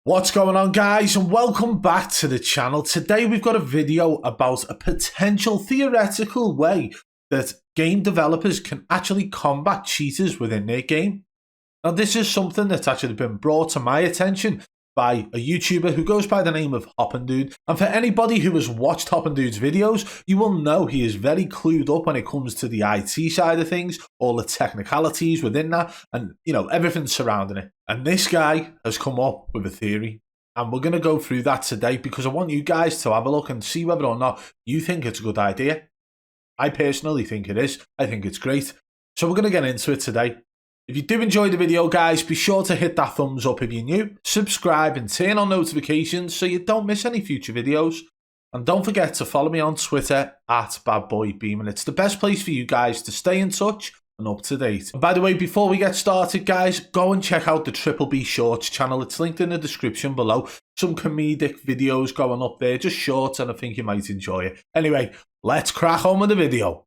What's going on, guys, and welcome back to the channel. Today we've got a video about a potential theoretical way that game developers can actually combat cheaters within their game. Now, this is something that's actually been brought to my attention by a YouTuber who goes by the name of Hoppendude. And for anybody who has watched Hoppendude's videos, you will know he is very clued up when it comes to the IT side of things, all the technicalities within that, and everything surrounding it. And this guy has come up with a theory, and we're going to go through that today because I want you guys to have a look and see whether or not you think it's a good idea. I personally think it is. I think it's great. So we're going to get into it today. If you do enjoy the video, guys, be sure to hit that thumbs up if you're new, subscribe and turn on notifications so you don't miss any future videos. And don't forget to follow me on Twitter at BadBoy Beaman. It's the best place for you guys to stay in touch and up to date. And by the way, before we get started, guys, go and check out the Triple B Shorts channel. It's linked in the description below. Some comedic videos going up there, just shorts, and I think you might enjoy it. Anyway, let's crack on with the video.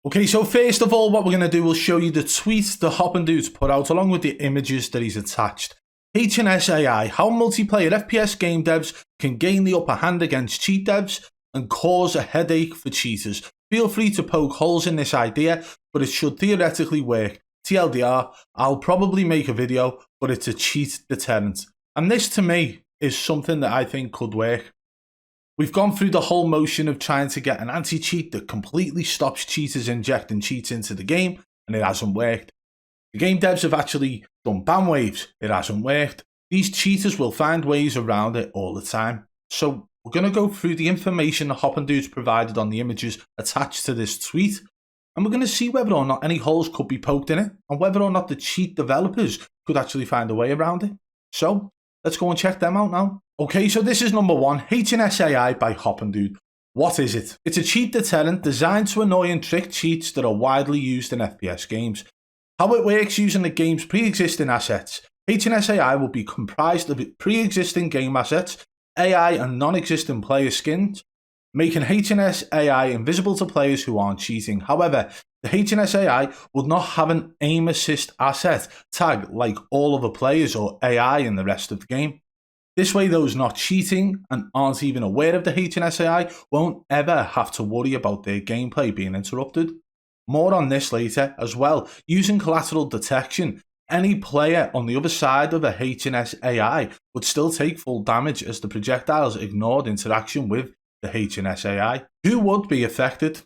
Okay, so first of all, what we're going to do, we'll show you the tweet the Hoppendude's put out along with the images that he's attached. HNS how multiplayer FPS game devs can gain the upper hand against cheat devs and cause a headache for cheaters. Feel free to poke holes in this idea, but it should theoretically work. TLDR, I'll probably make a video, but it's a cheat deterrent. And this to me is something that I think could work. We've gone through the whole motion of trying to get an anti-cheat that completely stops cheaters injecting cheats into the game, and it hasn't worked. The game devs have actually done ban waves. It hasn't worked. These cheaters will find ways around it all the time. So we're going to go through the information the Hoppendude's provided on the images attached to this tweet, and we're going to see whether or not any holes could be poked in it, and whether or not the cheat developers could actually find a way around it. So let's go and check them out now. Okay, so this is number one, HNS by Hoppendude. What is it? It's a cheat deterrent designed to annoy and trick cheats that are widely used in FPS games. How it works using the game's pre-existing assets. HNS will be comprised of pre-existing game assets, AI and non-existent player skins, making HNS invisible to players who aren't cheating. However, the HNS would not have an aim assist asset tag like all other players or AI in the rest of the game. This way, those not cheating and aren't even aware of the HNS won't ever have to worry about their gameplay being interrupted. More on this later as well. Using collateral detection, any player on the other side of a HNS would still take full damage as the projectiles ignored interaction with the HNS. Who would be affected?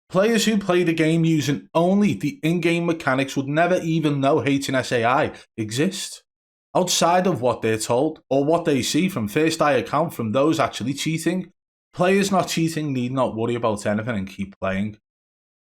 Players who play the game using only the in-game mechanics would never even know HNS exists. Outside of what they're told, or what they see from first eye account from those actually cheating, players not cheating need not worry about anything and keep playing.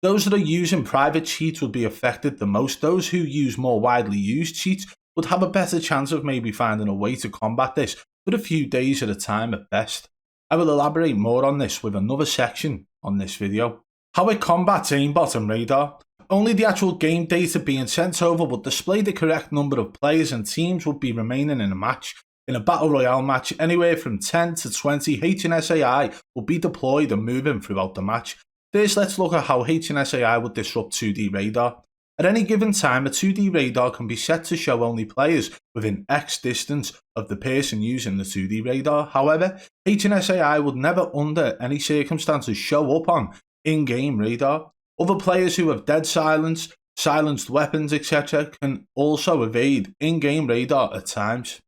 Those that are using private cheats would be affected the most. Those who use more widely used cheats would have a better chance of maybe finding a way to combat this for a few days at a time at best. I will elaborate more on this with another section on this video. How it combats aimbot and radar. Only the actual game data being sent over would display the correct number of players and teams would be remaining in a match. In a battle royale match, anywhere from 10 to 20 HNS will be deployed and moving throughout the match. First, let's look at how HNS would disrupt 2D radar. At any given time, a 2D radar can be set to show only players within X distance of the person using the 2D radar. However, HNS would never under any circumstances show up on in-game radar. Other players who have dead silence, silenced weapons, etc. can also evade in-game radar at times.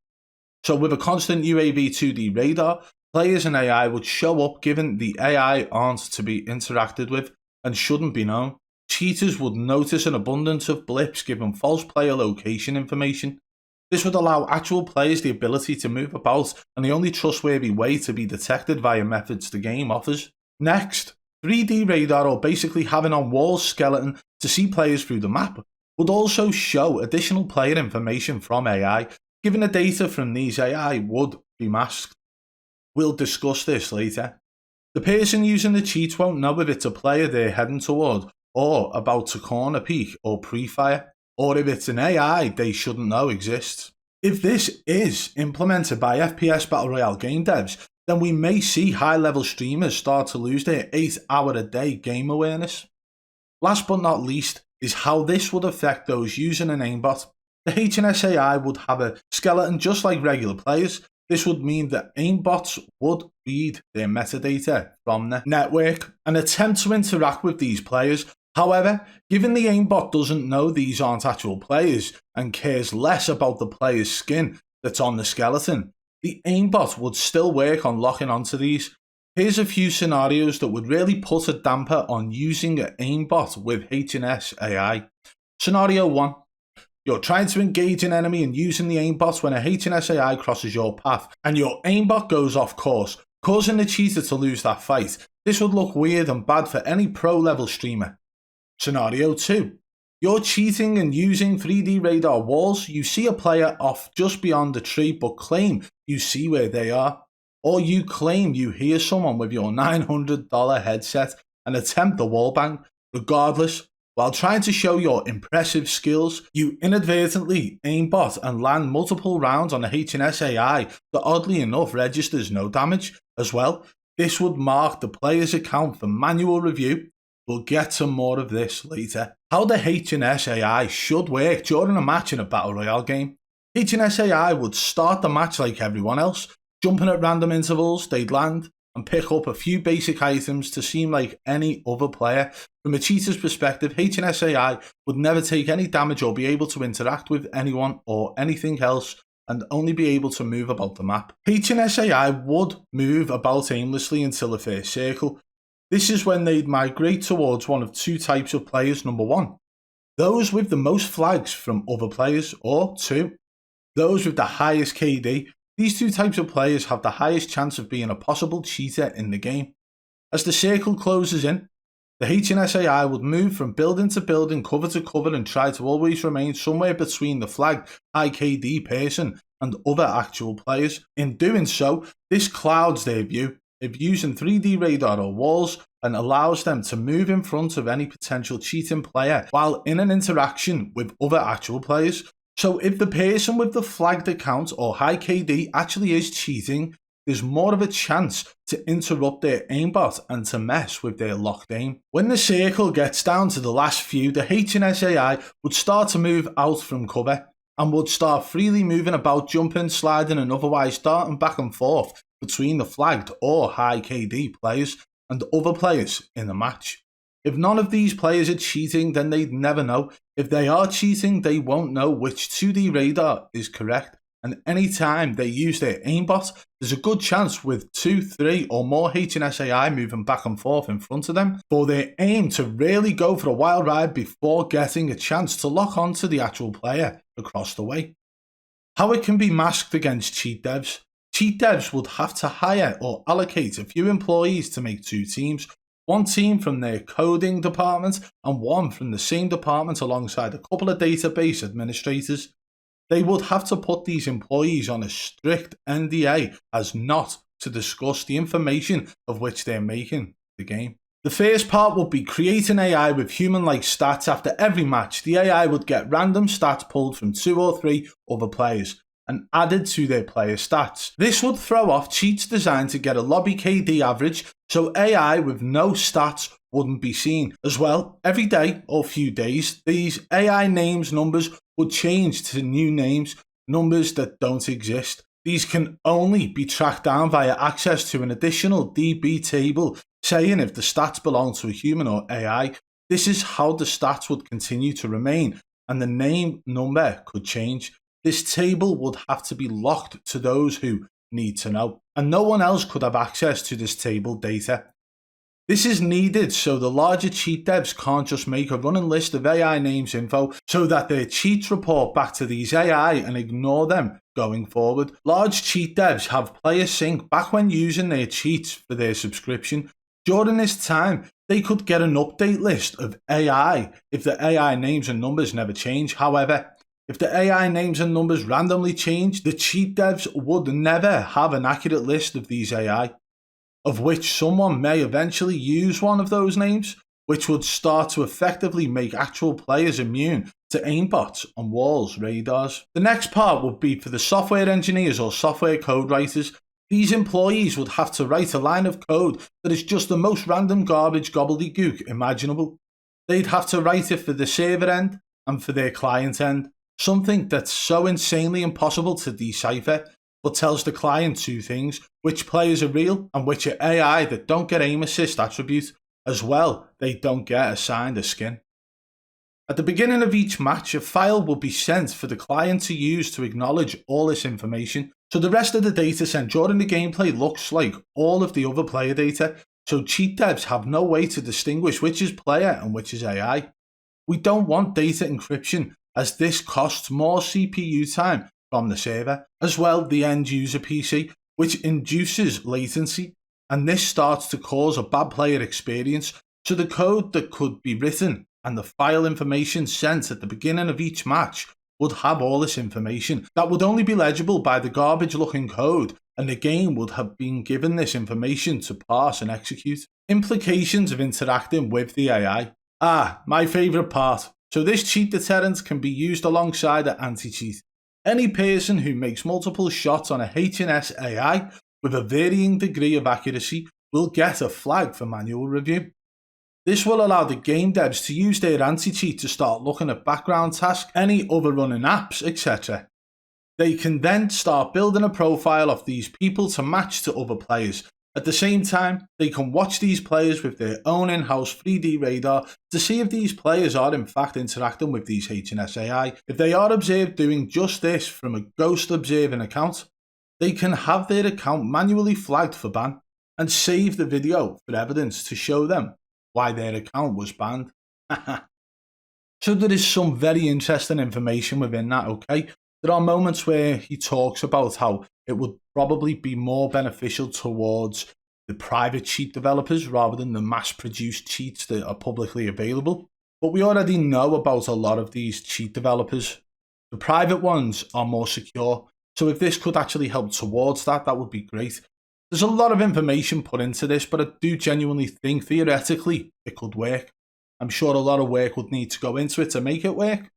So with a constant UAV 2D radar, players and AI would show up given the AI aren't to be interacted with and shouldn't be known. Cheaters would notice an abundance of blips given false player location information. This would allow actual players the ability to move about and the only trustworthy way to be detected via methods the game offers. Next, 3D radar, or basically having on wall skeleton to see players through the map, would also show additional player information from AI, given the data from these AI would be masked. We'll discuss this later. The person using the cheat won't know if it's a player they're heading toward, or about to corner peek or pre-fire, or if it's an AI they shouldn't know exists. If this is implemented by FPS Battle Royale game devs, then we may see high-level streamers start to lose their 8-hour-a-day game awareness. Last but not least is how this would affect those using an aimbot. The HNS would have a skeleton just like regular players, This would mean that aimbots would read their metadata from the network and attempt to interact with these players. However, given the aimbot doesn't know these aren't actual players and cares less about the player's skin that's on the skeleton, the aimbot would still work on locking onto these. Here's a few scenarios that would really put a damper on using an aimbot with HNS AI. Scenario 1. You're trying to engage an enemy and using the aimbot when a HNS AI crosses your path, and your aimbot goes off course, causing the cheater to lose that fight. This would look weird and bad for any pro-level streamer. Scenario 2. You're cheating and using 3D radar walls. You see a player off just beyond the tree but claim you see where they are. Or you claim you hear someone with your $900 headset and attempt the wallbang. Regardless, while trying to show your impressive skills, you inadvertently aimbot and land multiple rounds on a HNS AI that oddly enough registers no damage as well. This would mark the player's account for manual review. We'll get to more of this later. How the HNS AI should work during a match in a Battle Royale game. HNS AI would start the match like everyone else, jumping at random intervals. They'd land and pick up a few basic items to seem like any other player. From a cheater's perspective, HNS AI would never take any damage or be able to interact with anyone or anything else and only be able to move about the map. HNS AI would move about aimlessly until the first circle. This is when they'd migrate towards one of two types of players. Number 1, those with the most flags from other players, or 2, those with the highest KD. These two types of players have the highest chance of being a possible cheater in the game. As the circle closes in, the HNS AI would move from building to building, cover to cover, and try to always remain somewhere between the flagged high KD person and other actual players. In doing so, this clouds their view of using 3D radar or walls and allows them to move in front of any potential cheating player while in an interaction with other actual players. So if the person with the flagged account or high KD actually is cheating, there's more of a chance to interrupt their aimbot and to mess with their locked aim. When the circle gets down to the last few, the HNS AI would start to move out from cover and would start freely moving about, jumping, sliding, and otherwise darting back and forth between the flagged or high KD players and other players in the match. If none of these players are cheating, then they'd never know. If they are cheating, they won't know which 2D radar is correct. And anytime they use their aimbot, there's a good chance with 2, 3 or more HNS AI moving back and forth in front of them for their aim to really go for a wild ride before getting a chance to lock onto the actual player across the way. How it can be masked against cheat devs. Cheat devs would have to hire or allocate a few employees to make 2 teams. One team from their coding department and one from the same department alongside a couple of database administrators. They would have to put these employees on a strict NDA as not to discuss the information of which they're making the game. The first part would be creating AI with human-like stats. After every match, the AI would get random stats pulled from 2 or 3 other players and added to their player stats. This would throw off cheats designed to get a lobby KD average, so AI with no stats wouldn't be seen. As well, every day or few days, these AI names numbers would change to new names, numbers that don't exist. These can only be tracked down via access to an additional DB table saying if the stats belong to a human or AI. This is how the stats would continue to remain and the name number could change. This table would have to be locked to those who need to know, and no one else could have access to this table data. This is needed so the larger cheat devs can't just make a running list of AI names info so that their cheats report back to these AI and ignore them going forward. Large cheat devs have player sync back when using their cheats for their subscription. During this time, they could get an update list of AI if the AI names and numbers never change. However, if the AI names and numbers randomly change, the cheat devs would never have an accurate list of these AI, of which someone may eventually use one of those names, which would start to effectively make actual players immune to aimbots on walls, radars. The next part would be for the software engineers or software code writers. These employees would have to write a line of code that is just the most random garbage gobbledygook imaginable. They'd have to write it for the server end and for their client end, something that's so insanely impossible to decipher but tells the client two things: which players are real and which are AI that don't get aim assist attribute. As well, they don't get assigned a skin. At the beginning of each match, a file will be sent for the client to use to acknowledge all this information. So the rest of the data sent during the gameplay looks like all of the other player data, so cheat devs have no way to distinguish which is player and which is AI. We don't want data encryption, as this costs more CPU time from the server, as well the end user PC, which induces latency, and this starts to cause a bad player experience. So the code that could be written and the file information sent at the beginning of each match would have all this information that would only be legible by the garbage looking code, and the game would have been given this information to parse and execute. Implications of interacting with the AI. My favourite part. So this cheat deterrent can be used alongside an anti-cheat. Any person who makes multiple shots on a H&S AI with a varying degree of accuracy will get a flag for manual review. This will allow the game devs to use their anti-cheat to start looking at background tasks, any other running apps, etc. They can then start building a profile of these people to match to other players. At the same time, they can watch these players with their own in-house 3D radar to see if these players are in fact interacting with these H&S AI. If they are observed doing just this from a ghost observing account, they can have their account manually flagged for ban and save the video for evidence to show them why their account was banned. So there is some very interesting information within that, okay? There are moments where he talks about how it would probably be more beneficial towards the private cheat developers rather than the mass-produced cheats that are publicly available. But we already know about a lot of these cheat developers. The private ones are more secure, so if this could actually help towards that, that would be great. There's a lot of information put into this, but I do genuinely think theoretically it could work. I'm sure a lot of work would need to go into it to make it work.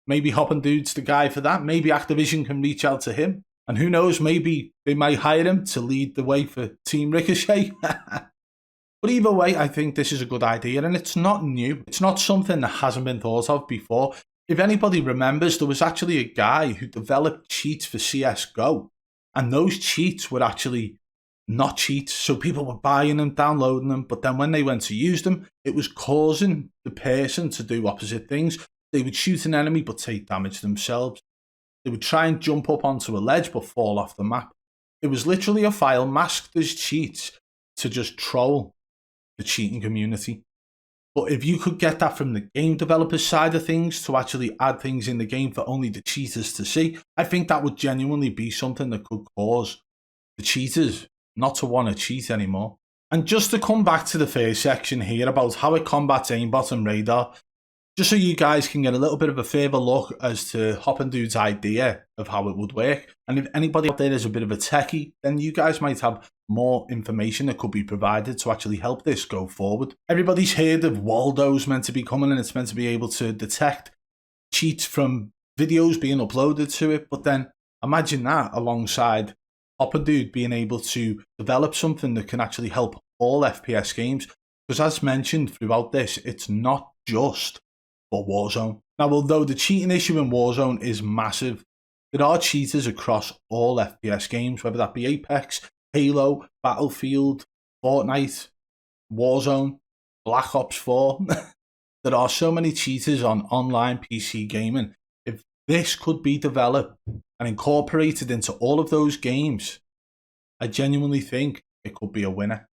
Maybe Hoppin' Dude's the guy for that. Maybe Activision can reach out to him. And who knows, maybe they might hire him to lead the way for Team Ricochet. But either way, I think this is a good idea, and it's not new. It's not something that hasn't been thought of before. If anybody remembers, there was actually a guy who developed cheats for CSGO, and those cheats were actually not cheats. So people were buying them, downloading them, but then when they went to use them, it was causing the person to do opposite things. They would shoot an enemy but take damage themselves. They would try and jump up onto a ledge but fall off the map. It was literally a file masked as cheats to just troll the cheating community. But if you could get that from the game developer's side of things to actually add things in the game for only the cheaters to see, I think that would genuinely be something that could cause the cheaters not to want to cheat anymore. And just to come back to the first section here about how it combats aimbot and radar, just so you guys can get a little bit of a further look as to Hoppin' Dude's idea of how it would work. And if anybody out there is a bit of a techie, then you guys might have more information that could be provided to actually help this go forward. Everybody's heard of Waldo's meant to be coming, and it's meant to be able to detect cheats from videos being uploaded to it. But then imagine that alongside Hoppin' Dude being able to develop something that can actually help all FPS games. Because as mentioned throughout this, it's not just for Warzone. Now, although the cheating issue in Warzone is massive, there are cheaters across all FPS games, whether that be Apex, Halo, Battlefield, Fortnite, Warzone, Black Ops 4. There are so many cheaters on online PC gaming. If this could be developed and incorporated into all of those games, I genuinely think it could be a winner.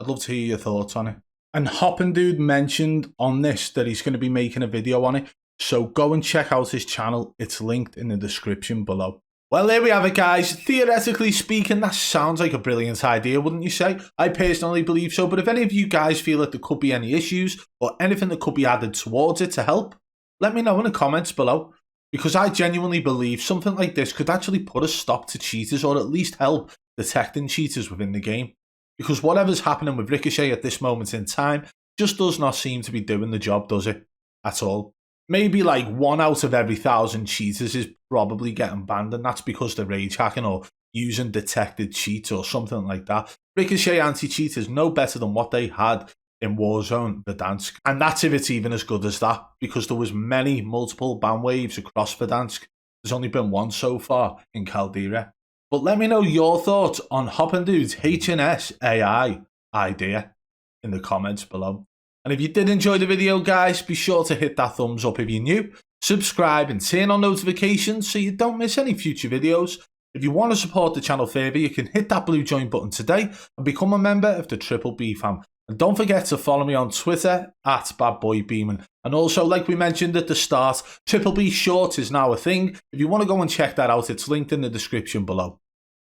I'd love to hear your thoughts on it. And Hoppin' Dude mentioned on this that he's going to be making a video on it, so go and check out his channel. It's linked in the description below. Well, there we have it, guys. Theoretically speaking, that sounds like a brilliant idea, wouldn't you say? I personally believe so, but if any of you guys feel that there could be any issues or anything that could be added towards it to help, let me know in the comments below, because I genuinely believe something like this could actually put a stop to cheaters, or at least help detecting cheaters within the game. Because whatever's happening with Ricochet at this moment in time just does not seem to be doing the job, does it? At all. Maybe like 1 out of every 1,000 cheaters is probably getting banned, and that's because they're rage hacking or using detected cheats or something like that. Ricochet anti-cheat is no better than what they had in Warzone Verdansk. And that's if it's even as good as that, because there was multiple ban waves across Verdansk. There's only been one so far in Caldera. But let me know your thoughts on Hoppendude's HNS AI idea in the comments below. And if you did enjoy the video, guys, be sure to hit that thumbs up if you're new, subscribe and turn on notifications so you don't miss any future videos. If you want to support the channel further, you can hit that blue join button today and become a member of the Triple B fam. And don't forget to follow me on Twitter at BadBoy Beaman. And also, like we mentioned at the start, Triple B Shorts is now a thing. If you want to go and check that out, it's linked in the description below.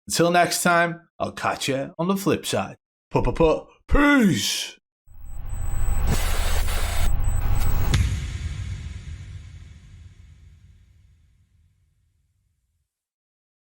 Until next time, I'll catch you on the flip side. Peace!